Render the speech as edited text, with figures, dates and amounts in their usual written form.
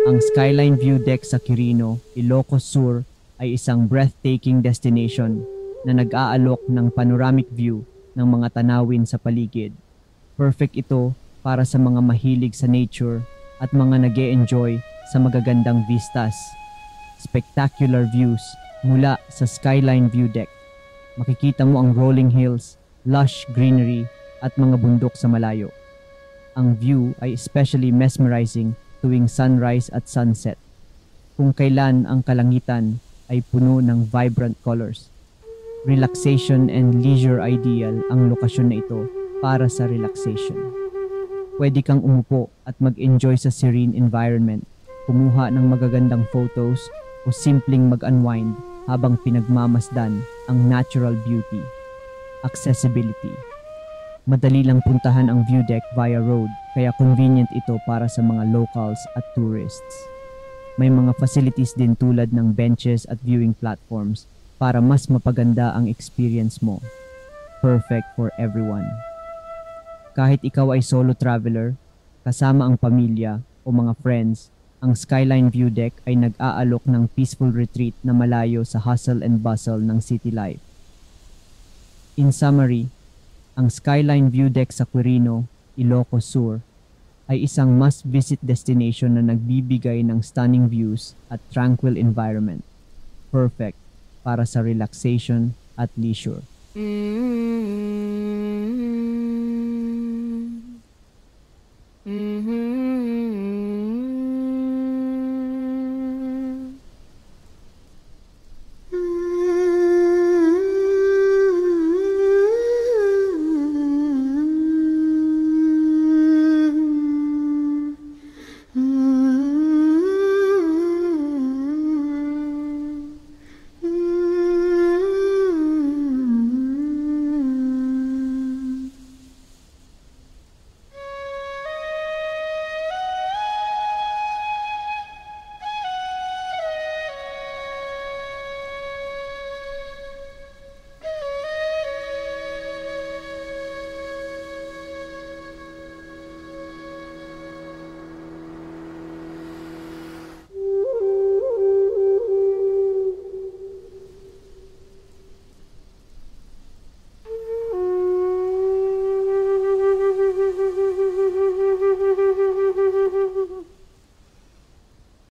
Ang Skyline View Deck sa Quirino, Ilocos Sur ay isang breathtaking destination na nag-aalok ng panoramic view ng mga tanawin sa paligid. Perfect ito para sa mga mahilig sa nature at mga nag-e-enjoy sa magagandang vistas. Spectacular views mula sa Skyline View Deck. Makikita mo ang rolling hills, lush greenery at mga bundok sa malayo. Ang view ay especially mesmerizing tuwing sunrise at sunset, kung kailan ang kalangitan ay puno ng vibrant colors. Relaxation and leisure ideal ang lokasyon na ito para sa relaxation. Pwede kang umupo at mag-enjoy sa serene environment, kumuha ng magagandang photos o simpleng mag-unwind habang pinagmamasdan ang natural beauty. Accessibility. Madali lang puntahan ang view deck via road, kaya convenient ito para sa mga locals at tourists. May mga facilities din tulad ng benches at viewing platforms para mas mapaganda ang experience mo. Perfect for everyone. Kahit ikaw ay solo traveler, kasama ang pamilya o mga friends, ang Skyline View Deck ay nag-aalok ng peaceful retreat na malayo sa hustle and bustle ng city life. In summary, ang Skyline View Deck sa Quirino, Ilocos Sur ay isang must-visit destination na nagbibigay ng stunning views at tranquil environment. Perfect para sa relaxation at leisure.